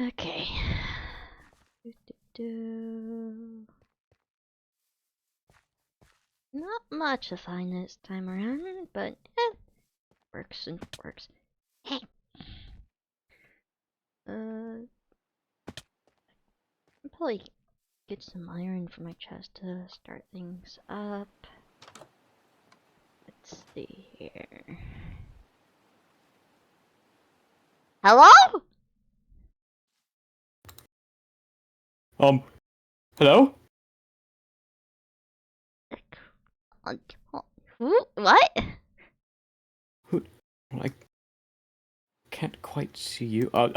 Okay. Do-do-do. Not much to find this time around, but works and works. Hey. I'll probably get some iron for my chest to start things up. Let's see here. Hello? Hello? What? Who? I can't quite see you. God!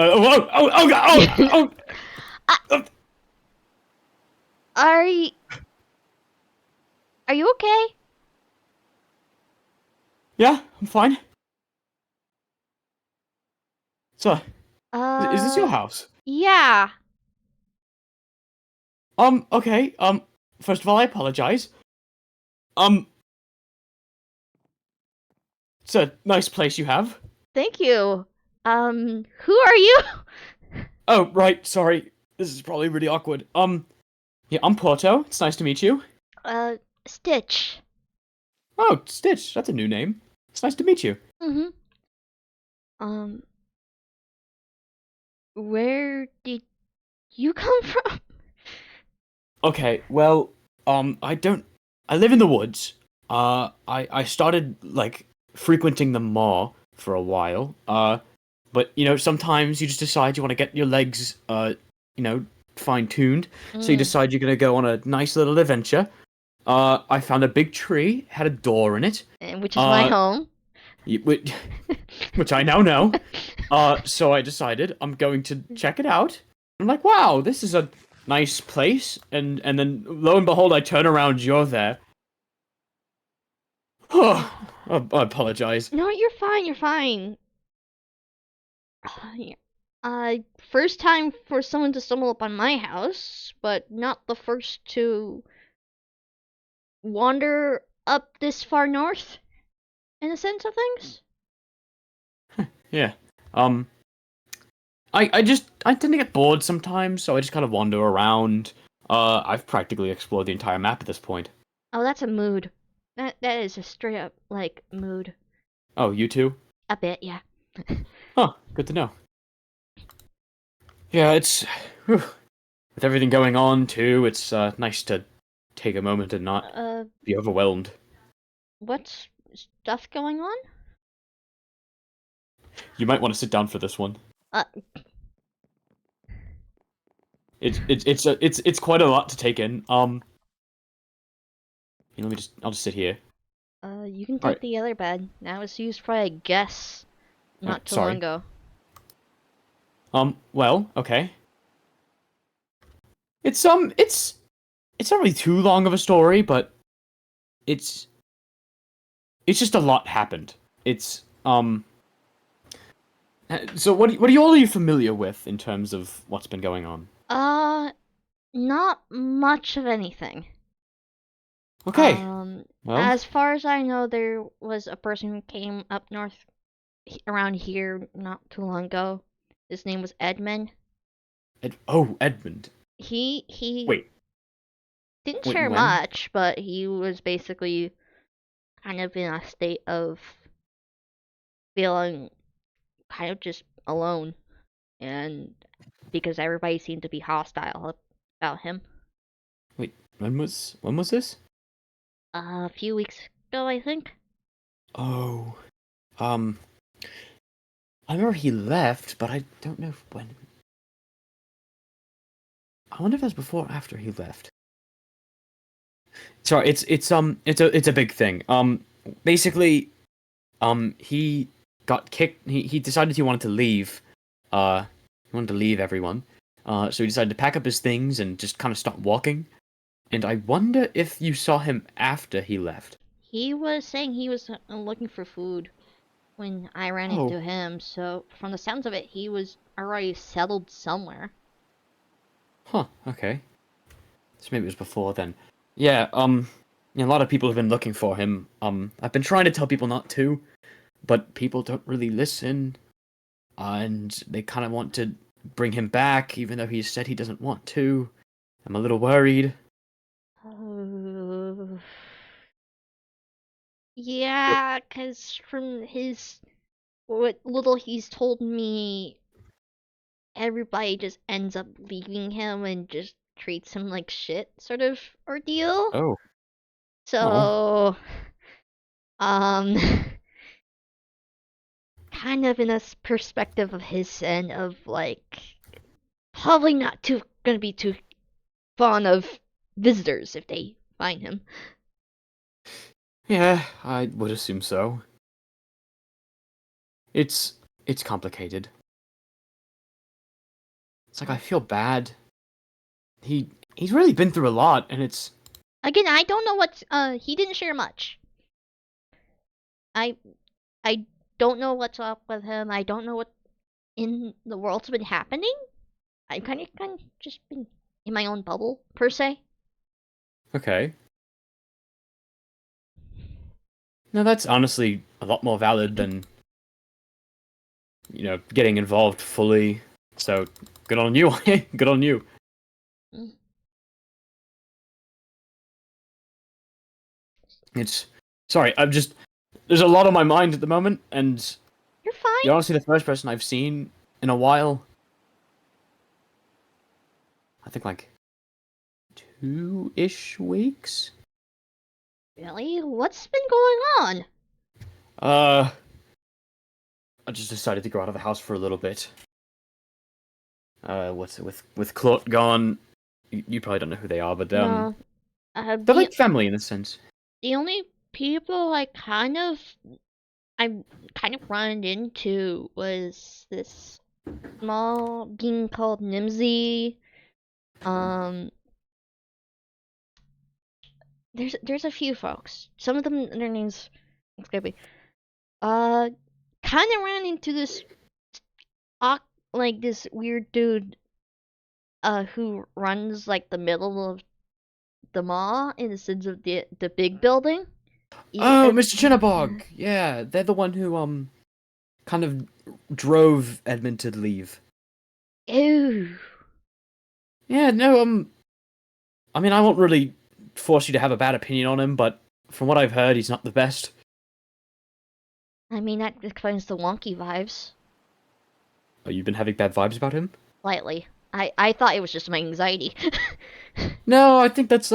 Are you, are you okay? Yeah, I'm fine. So, is this your Uh, house? yeah. Okay. First of all, I apologize. Um, it's a nice place you have. Thank you. Who are you? Oh, right. Sorry. This is probably really awkward. Yeah, I'm Porto. It's nice to meet you. Uh, Stitch. Oh, Stitch. That's a new name. It's nice to meet you. Mm-hmm. Um, where did you come from? Okay, well, I live in the woods. I started, like, frequenting them more for a while. But, sometimes you just decide you want to get your legs, fine-tuned. So you Mm, decide you're gonna go on a nice little adventure. I found a big tree, had a door in it. and which is my Uh, home. which, which I now know. So I decided I'm going to check it out. I'm like, wow, this is a nice place. And then lo and behold, I turn around, you're there. Oh, I apologize. No, you're fine. You're fine. Yeah. First time for someone to stumble upon my house, but not the first to wander up this far north, in a sense of things. Yeah. Um, I tend to get bored sometimes, so I just kind of wander around. I've practically explored the entire map at this point. Oh, that's a mood. That is a straight up like mood. Oh, you too? A bit, yeah. Huh, good to know. Yeah, whew, with everything going on too, it's nice to take a moment and not uh, be overwhelmed. what's stuff going on? You might want to sit down for this one. Uh, It's quite a lot to take in. I'll just sit here. you can All take right, the other bed. That was used for a guess all right. not too long Sorry. ago. Well, okay. It's not really too long of a story, but it's it's just a lot happened. It's So what are you all are you familiar with in terms of what's been going on? Uh, not much of anything. Okay. Well, As far as I know, there was a person who came up north around here not too long ago. His name was Edmund. Edmund. He Wait, didn't wait, share when? much, but he was basically kind of in a state of feeling kind of just alone, and because everybody seemed to be hostile about him. Wait, when was this? A few weeks ago, I think. Oh, um, I remember he left, but I don't know when. I wonder if that's before or after he left. Sorry, it's a big thing. Basically, he got kicked. He decided he wanted to leave. He wanted to leave everyone. So he decided to pack up his things and just kind of start walking. And I wonder if you saw him after he left. He was saying he was looking for food when I ran Oh, into him, so from the sounds of it, he was already settled somewhere. huh. Okay. So maybe it was before then. Yeah. A lot of people have been looking for him. I've been trying to tell people not to, but people don't really listen, and they kind of want to bring him back, even though he said he doesn't want to. I'm a little worried. Oh. Yeah, 'cause from his what little he's told me, everybody just ends up leaving him and just treats him like shit, sort of ordeal. Oh, oh, So, um, kind of in a perspective of his end of like, probably not too gonna be too fond of visitors if they find him. yeah, I would assume so. It's it's complicated. It's like I feel bad. He's really been through a lot, and it's Again, I don't know what he didn't share much. I I don't know what's up with him. I don't know what in the world's been happening. I kind of just been in my own bubble per se. okay. No, that's honestly a lot more valid than getting involved fully. So good on you. Good on you. Mm. It's sorry. I'm just there's a lot on my mind at the moment, and You're fine. you're honestly the first person I've seen in a while. I think like 2-ish weeks. Really? What's been going on? Uh, I just decided to go out of the house for a little bit. What's it with Claude gone? You probably don't know who they are, but No. they're The like family in a sense. only people I kind of run into was this small being called Nimsy. Um, there's a few folks. Some of them their names escape me. Uh, kind of ran into this like this weird dude who runs like the middle of the mall in the sense of the big building. Oh, Mr. Chinnabog. Yeah, they're the one who kind of drove Edmund to leave. Ew. Yeah, no, I mean, I won't really force you to have a bad opinion on him, but from what I've heard, he's not the best. I mean that explains the wonky vibes. Oh, you've been having bad vibes about him? Slightly. I thought it was just my anxiety. No, I think that's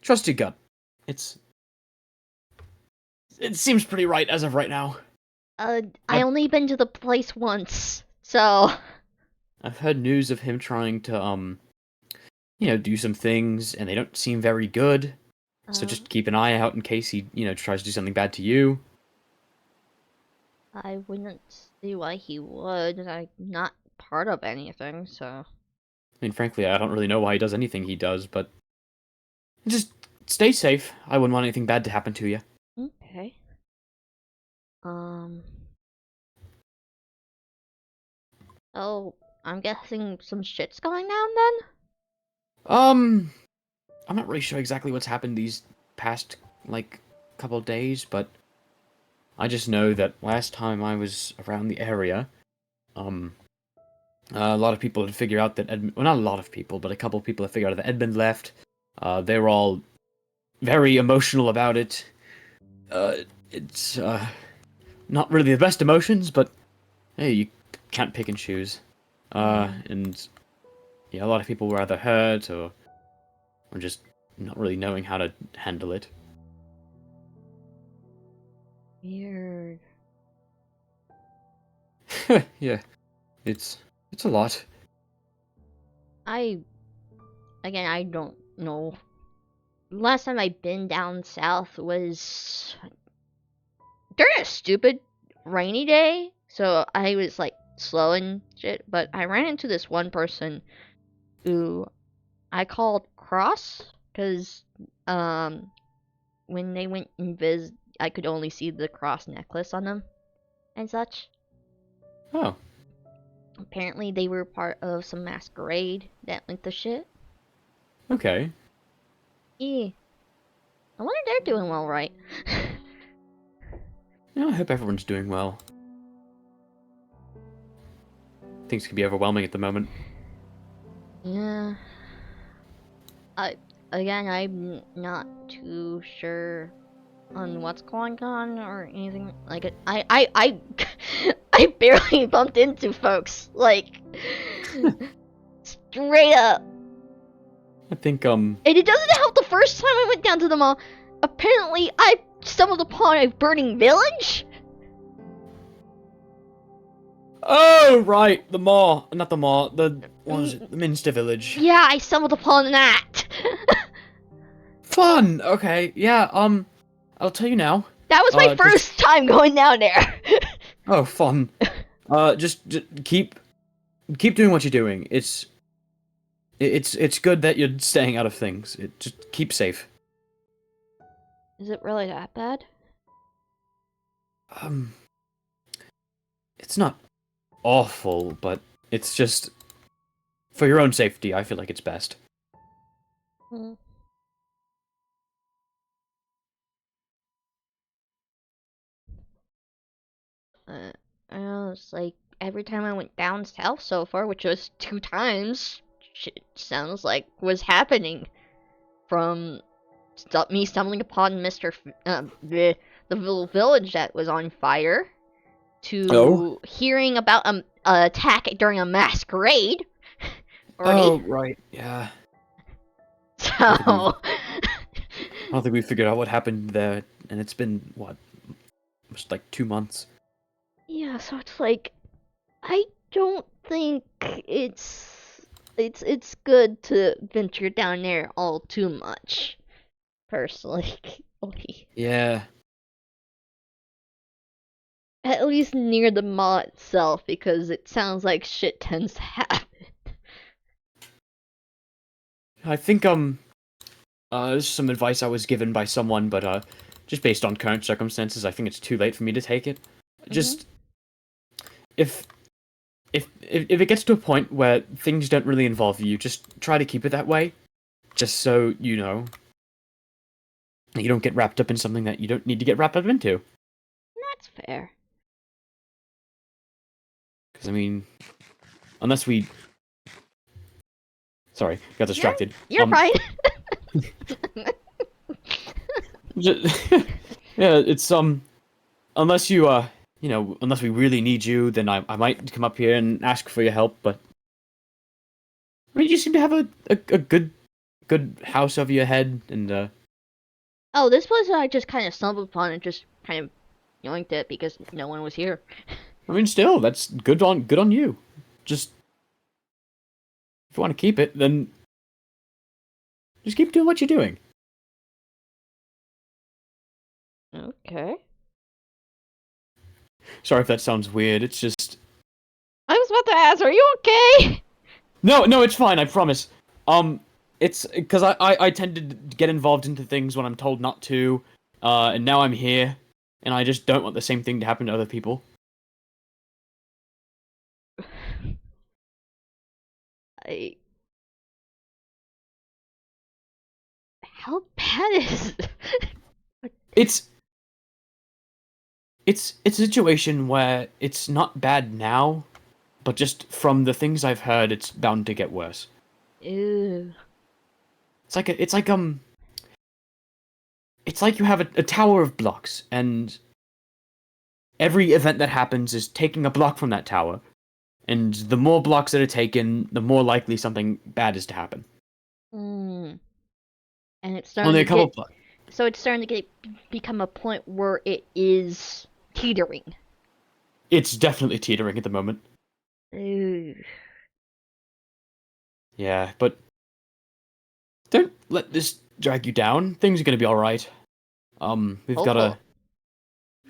trust your gut. It's it seems pretty right as of right now. I I've only been to the place once, so I've heard news of him trying to do some things, and they don't seem very good. So uh, just keep an eye out in case he tries to do something bad to you. I wouldn't see why he would. I'm not part of anything, so. I mean, frankly, I don't really know why he does anything he does, but just stay safe. I wouldn't want anything bad to happen to you. Okay. Um. Oh, I'm guessing some shit's going down then? Um, I'm not really sure exactly what's happened these past like couple days, but I just know that last time I was around the area, um, a lot of people had figured out that Edmund, well, not a lot of people, but a couple of people had figured out that Edmund left. They were all very emotional about it. It's not really the best emotions, but hey, you can't pick and choose. Hmm. And yeah, a lot of people were either hurt or just not really knowing how to handle it. Weird. Yeah, it's a lot. I again I don't know. Last time I've been down south was during a stupid rainy day, so I was like slow and shit. But I ran into this one person who I called Cross because um when they went invis, I could only see the cross necklace on them and such. Oh, Apparently, they were part of some masquerade that went to shit. okay. Yeah, I wonder they're doing well, right? Yeah, I hope everyone's doing well. things can be overwhelming at the moment. Yeah. I I'm not too sure on what's going on or anything like it. I barely bumped into folks like straight up. I think And it doesn't help the first time I went down to the mall. Apparently, I stumbled upon a burning village. Oh right, the mall, not the mall. The what was it? The Minster Village. Yeah, I stumbled upon that. Fun. Okay. Yeah. I'll tell you now. That was my Just first time going down there. oh, fun. Just keep doing what you're doing. It's good that you're staying out of things. It just keep safe. Is it really that bad? Um, it's not awful, but it's just for your own safety. I feel like it's best. Hmm. Uh, I know, it's like every time I went down south so far, which was 2 times, shit sounds like was happening. From me stumbling upon the little village that was on fire, Oh. to hearing about a attack during a masquerade. Oh Already. right. Yeah. So. I don't think we figured out what happened there, and it's been what, just like 2 months. Yeah, so it's like I don't think it's good to venture down there all too much, personally. Yeah. At least near the mall itself, because it sounds like shit tends to happen. I think this is some advice I was given by someone, but just based on current circumstances, I think it's too late for me to take it. Just if if it gets to a point where things don't really involve you, just try to keep it that way. Just so you know, you don't get wrapped up in something that you don't need to get wrapped up into. That's fair. Because I mean, unless we, sorry, got distracted. You're fine. Yeah, it's unless you unless we really need you, then I might come up here and ask for your help. But I mean, you seem to have a good house over your head, and Oh, this place I just kind of stumbled upon and just kind of yoinked it because no one was here. I mean, still, that's good on you. Just if you want to keep it, then just keep doing what you're doing. Okay. Sorry if that sounds weird. It's just I was about to ask, are you okay? no, it's fine. I promise. It's because I tend to get involved into things when I'm told not to, and now I'm here, and I just don't want the same thing to happen to other people. I. How bad is it? It's it's a situation where it's not bad now, but just from the things I've heard, it's bound to get worse. Ew. It's like you have a tower of blocks, and every event that happens is taking a block from that tower, and the more blocks that are taken, the more likely something bad is to happen. Mm. And it's starting Only to a couple get. blocks. So it's starting to become a point where it is teetering. It's definitely teetering at the moment. Ew. Yeah, but don't let this drag you down. Things are gonna be all right. We've got Hopeful.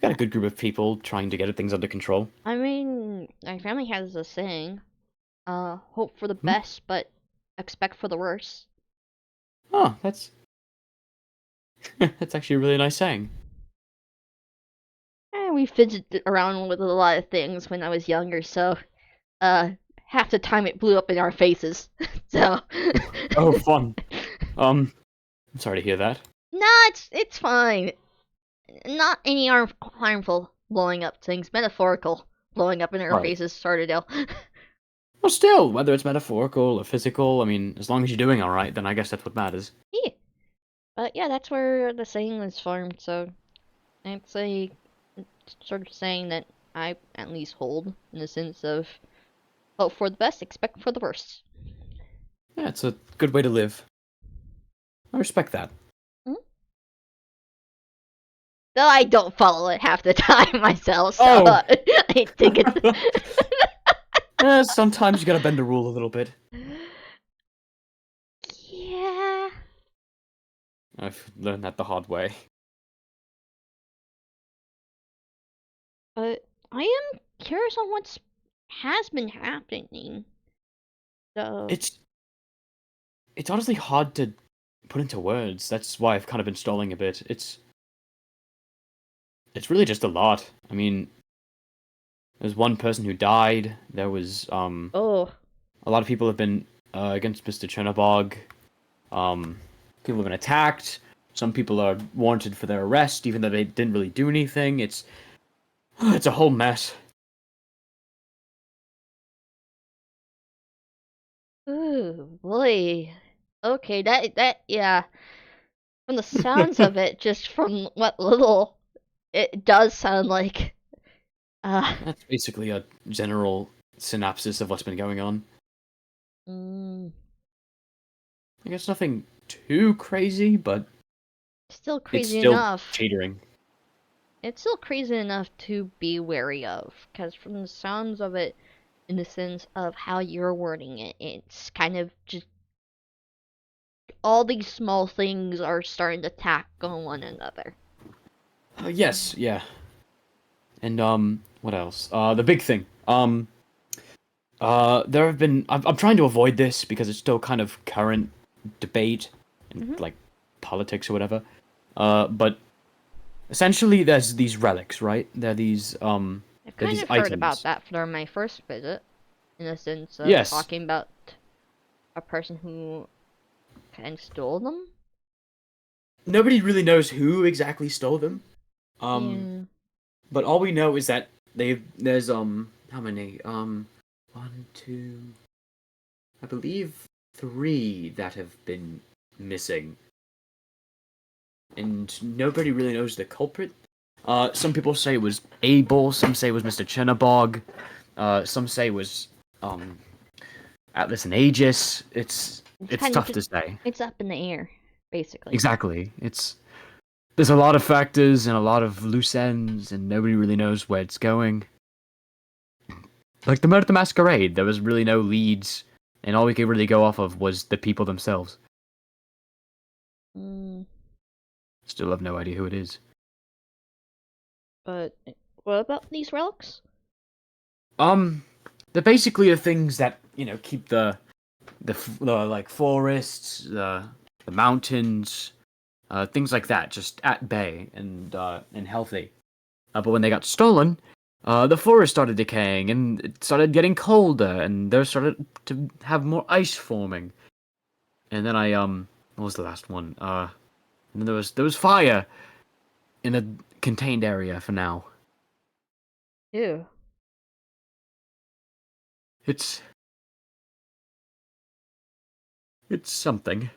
a good group of people trying to get things under control. I mean, my family has a saying, hope for the Hmm? best, but expect for the worst. Oh, that's that's actually a really nice saying. And we fidgeted around with a lot of things when I was younger, so, uh, half the time it blew up in our faces. So. Oh, fun. I'm sorry to hear that. Nah, it's fine. Not any harmful blowing up things. Metaphorical blowing up in our All right. faces, Sardadale. Well, still, whether it's metaphorical or physical, I mean, as long as you're doing all right, then I guess that's what matters. Yeah. But yeah, that's where the saying was formed, so it's a sort of saying that I at least hold in the sense of hope for the best, expect for the worst. Yeah, it's a good way to live. I respect that. Mhm. Though I don't follow it half the time myself, so Oh, I think it's. sometimes you gotta bend the rule a little bit. Yeah, I've learned that the hard way. but I am curious on what's has been happening. So, It's it's honestly hard to put into words. That's why I've kind of been stalling a bit. It's really just a lot. I mean, there's one person who died. There was oh, a lot of people have been against Mr. Chernobog. Um, People have been attacked. Some people are warranted for their arrest, even though they didn't really do anything. It's a whole mess. ooh, boy. Okay, that yeah. From the sounds of it, just from what little it does sound like. Uh, That's basically a general synopsis of what's been going on. mm, I guess nothing too crazy, but still it's crazy still enough. catering. It's still crazy enough to be wary of, because from the sounds of it, in the sense of how you're wording it, it's kind of just all these small things are starting to tack on one another. Yes, yeah. And what else? The big thing. There have been. I'm trying to avoid this because it's still kind of current debate and Mm-hmm. like politics or whatever. But essentially, there's these relics, right? I've They're kind these of heard about items. that for my first visit, in the sense of Yes. talking about a person who kind of stole them. Nobody really knows who exactly stole them. Um, Yeah. but all we know is that there's how many? One, two, I believe three that have been missing, and nobody really knows the culprit. Some people say it was Abel. Some say it was Mr. Chernobog. Some say it was um Atlas and Aegis. It's It's kind of tough just to say. it's up in the air, basically. Exactly. There's a lot of factors and a lot of loose ends, and nobody really knows where it's going. Like the Murder at the Masquerade, there was really no leads, and all we could really go off of was the people themselves. Mm, Still have no idea who it is. but what about these relics? Um, they're basically the things that keep the like forests, the mountains, things like that, just at bay and healthy. But when they got stolen, the forest started decaying and it started getting colder, and there started to have more ice forming. And then what was the last one? And then there was fire in a contained area for now. Ew. It's it's something,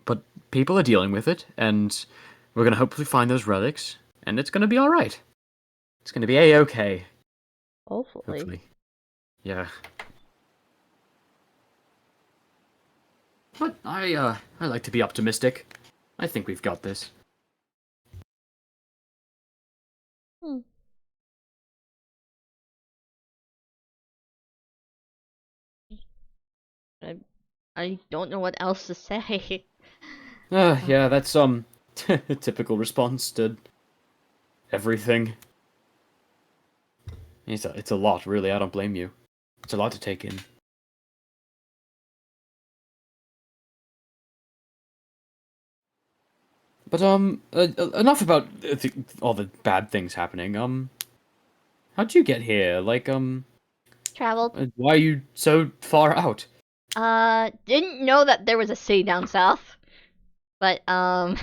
but people are dealing with it, and we're gonna hopefully find those relics, and it's gonna be all right. It's gonna be a-okay. Hopefully. Hopefully, yeah. But I like to be optimistic. I think we've got this. Hmm. I I don't know what else to say. Yeah, that's typical response to everything. It's a lot, really. I don't blame you. It's a lot to take in. But enough about all the bad things happening. How'd you get here? Like Traveled. why are you so far out? Didn't know that there was a city down south, but kind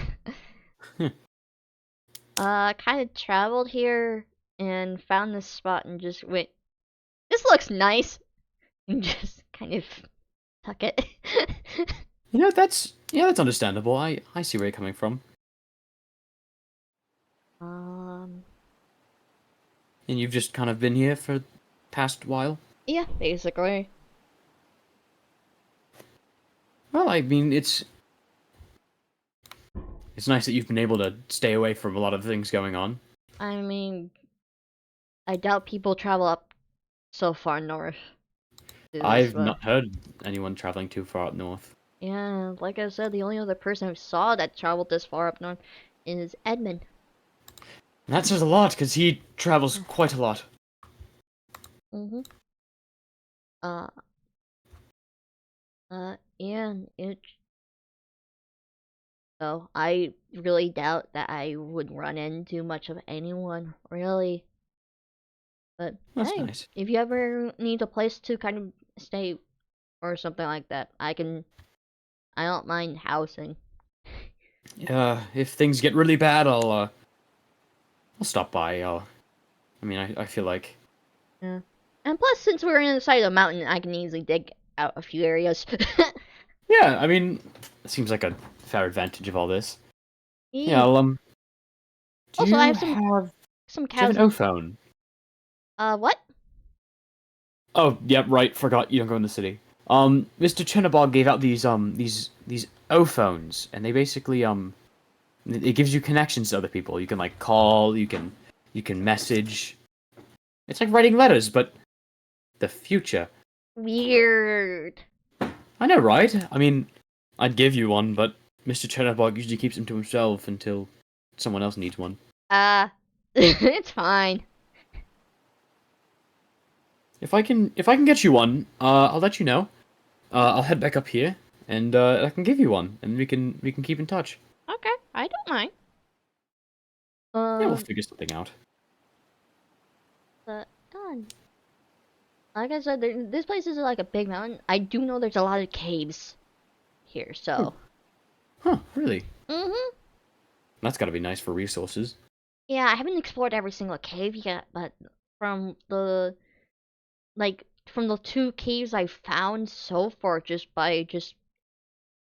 of traveled here and found this spot and just went. This looks nice. and just kind of tuck it. That's understandable. I see where you're coming from. um, And you've just kind of been here for the past while. yeah, basically. Well, I mean, it's nice that you've been able to stay away from a lot of things going on. I mean, I doubt people travel up so far north to this, I've but not heard anyone traveling too far up north. yeah, like I said, the only other person who saw that traveled this far up north is Edmund. And that says a lot, because he travels quite a lot. Mm-hmm. Uh, yeah, it. So I really doubt that I would run into much of anyone, really. But That's hey, nice. if you ever need a place to kind of stay or something like that, I can. I don't mind housing. If things get really bad, I'll stop by. I mean, I feel like, Yeah. And plus, since we're inside a mountain, I can easily dig out a few areas. yeah, I mean, it seems like a fair advantage of all this. Yeah, Yeah. do Also, I you have have, some do you have cows. an O phone? What? Oh, yep, right. Forgot you don't go in the city. Mr. Chenabog gave out these O phones, and they basically it gives you connections to other people. You can like call, you can message. It's like writing letters, but the future. Weird. I know, right? I mean, I'd give you one, but Mr. Chenabog usually keeps them to himself until someone else needs one. It's fine. If I can get you one, I'll let you know. I'll head back up here, and I can give you one, and we can keep in touch. Okay, I don't mind. Yeah, we'll Um, figure something out. but like I said, this place is like a big mountain. I do know there's a lot of caves here, Hmm. so. Huh, really? Mhm. That's gotta be nice for resources. Yeah, I haven't explored every single cave yet, but from the from the two caves I found so far, just by just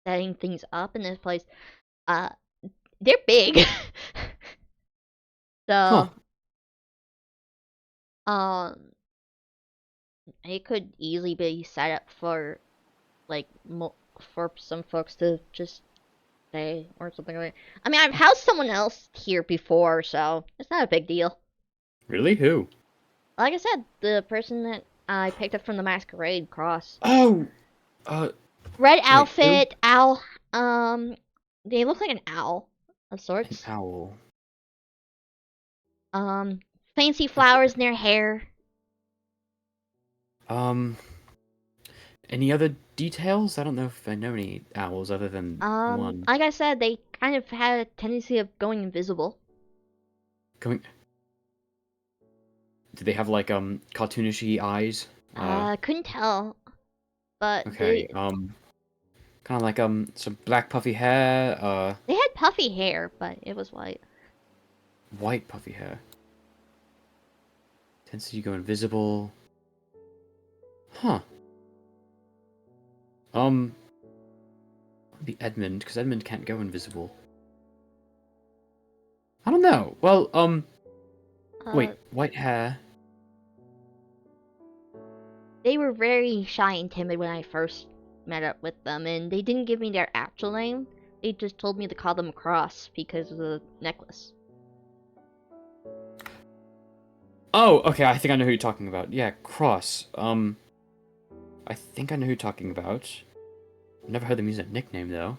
setting things up in this place, uh, they're big. Huh. So, um, it could easily be set up for for some folks to just stay or something like that. I mean, I've housed someone else here before, so it's not a big deal. Really? Who? Like I said, the person that I picked up from the masquerade cross. Oh! Uh, Red wait, who? outfit, owl. They look like an owl of An sorts. owl. Um, fancy Okay. flowers in their hair. Um, any other details? I don't know if I know any owls other than one. Like I said, they kind of had a tendency of going invisible. Going. Do they have like cartoonishy eyes? Couldn't tell, but Okay. Kind of like some black puffy hair. they had puffy hair, but it was white. White puffy hair. Tends to go invisible. Huh. Um, be Edmund, because Edmund can't go invisible. I don't know. Well, Uh, wait, white hair. they were very shy and timid when I first met up with them, and they didn't give me their actual name. They just told me to call them Cross because of the necklace. Oh, okay, I think I know who you're talking about. Yeah, Cross. I think I know who you're talking about. Never heard them use that nickname, though.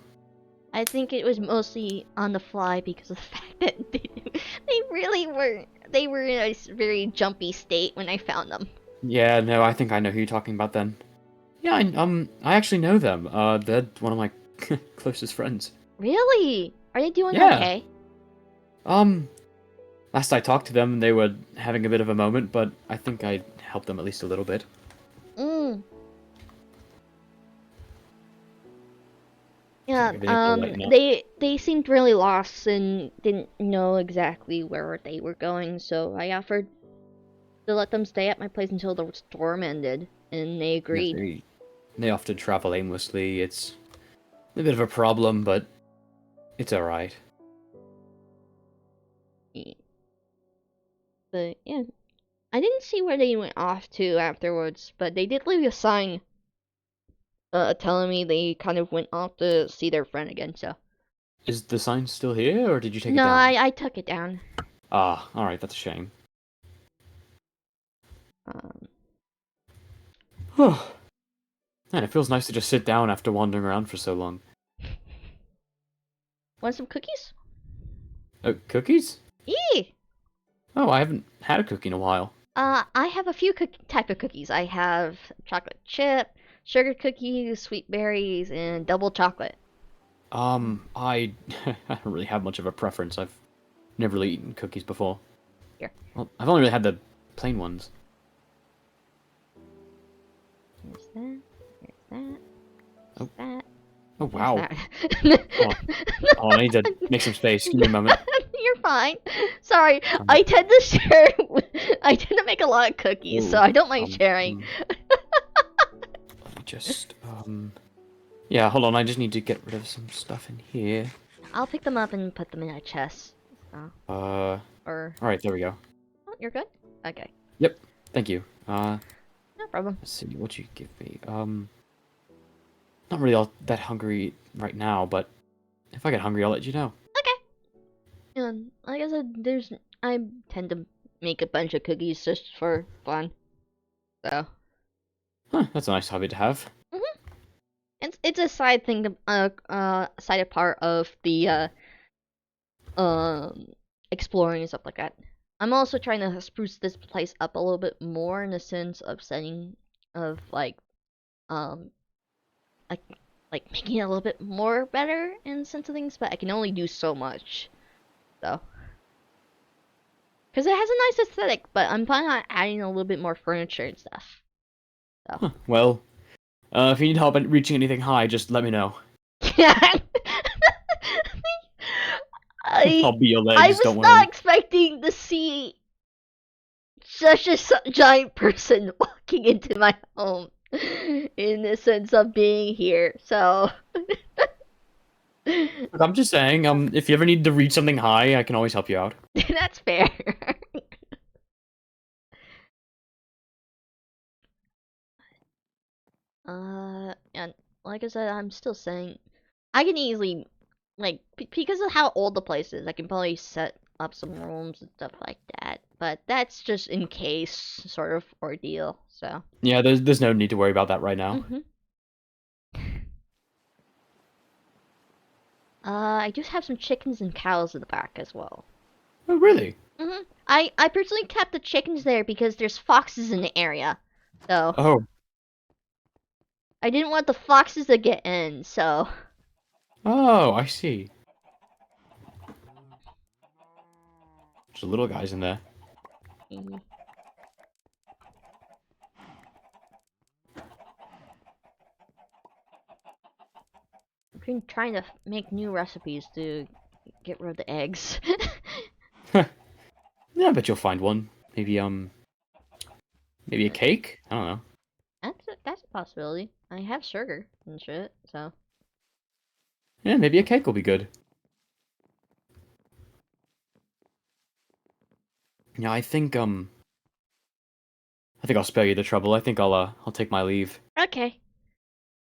I think it was mostly on the fly because of the fact that they really were they were in a very jumpy state when I found them. Yeah, no, I think I know who you're talking about then. Yeah, I actually know them. They're one of my closest friends. Really? Are they doing Yeah. okay? Um, last I talked to them, they were having a bit of a moment, but I think I helped them at least a little bit. Mm. So Yeah, they've been able to lighten up. they seemed really lost and didn't know exactly where they were going, so I offered to let them stay at my place until the storm ended, and they Yeah, agreed. they often travel aimlessly. It's a bit of a problem, but it's alright. Yeah. But yeah, I didn't see where they went off to afterwards, but they did leave a sign telling me they kind of went off to see their friend again, so. Is the sign still here, or did you take it No, down? I took it down. Ah, alright, that's a shame. Um, Man, it feels nice to just sit down after wandering around for so long. want some cookies? Cookies? Yee! Oh, I haven't had a cookie in a while. I have a few type of cookies. I have chocolate chip, sugar cookies, sweet berries, and double chocolate. I I don't really have much of a preference. I've never really eaten cookies before. Here, Well, I've only really had the plain ones. here's that. Here's that. Oh, Here's that. oh Here's wow. that. Oh, oh, I need to make some space. Give me a moment. You're fine. Sorry, Um, I tend to share. I tend to make a lot of cookies, so ooh, I don't mind sharing. let me just, yeah, hold on. I just need to get rid of some stuff in here. I'll pick them up and put them in a chest. Or Alright, there we go. oh, you're good. Okay, Yep, thank you. no problem. Let's see, what you give me? Not really all that hungry right now, but if I get hungry, I'll let you know. Okay. And like I said, I tend to make a bunch of cookies just for fun. So. Huh, that's a nice hobby to have. Mhm. It's a side thing, side part of the um exploring and stuff like that. I'm also trying to spruce this place up a little bit more in the sense of setting of um like making it a little bit more better in sense of things, but I can only do so much. So because it has a nice aesthetic, but I'm planning on adding a little bit more furniture and stuff. So Huh, well, if you need help at reaching anything high, just let me know. yeah. I I'll be your I legs, don't was not worry. expecting to see such a giant person walking into my home in the sense of being here. So Look, I'm just saying, if you ever need to reach something high, I can always help you out. that's fair. And like I said, I'm still saying I can easily because of how old the place is, I can probably set up some rooms and stuff like that. But that's just in case sort of ordeal. So. Yeah, there's no need to worry about that right now. Mhm. I do have some chickens and cows in the back as well. Oh, really? I personally kept the chickens there because there's foxes in the area. So Oh, I didn't want the foxes to get in, so oh, I see. There's little guys in there. mm, I've been trying to make new recipes to get rid of the eggs. Yeah, I bet you'll find one. Maybe, maybe a cake? I don't know. That's a possibility. I have sugar and shit, so Yeah, maybe a cake will be good. Yeah, I think I'll spare you the trouble. I think I'll take my leave. okay.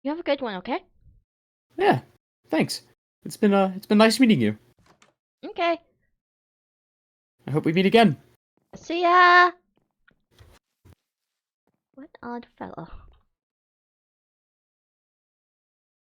You have a good one, okay? Yeah, thanks. It's been nice meeting you. Okay. I hope we meet again. See ya. What odd fellow.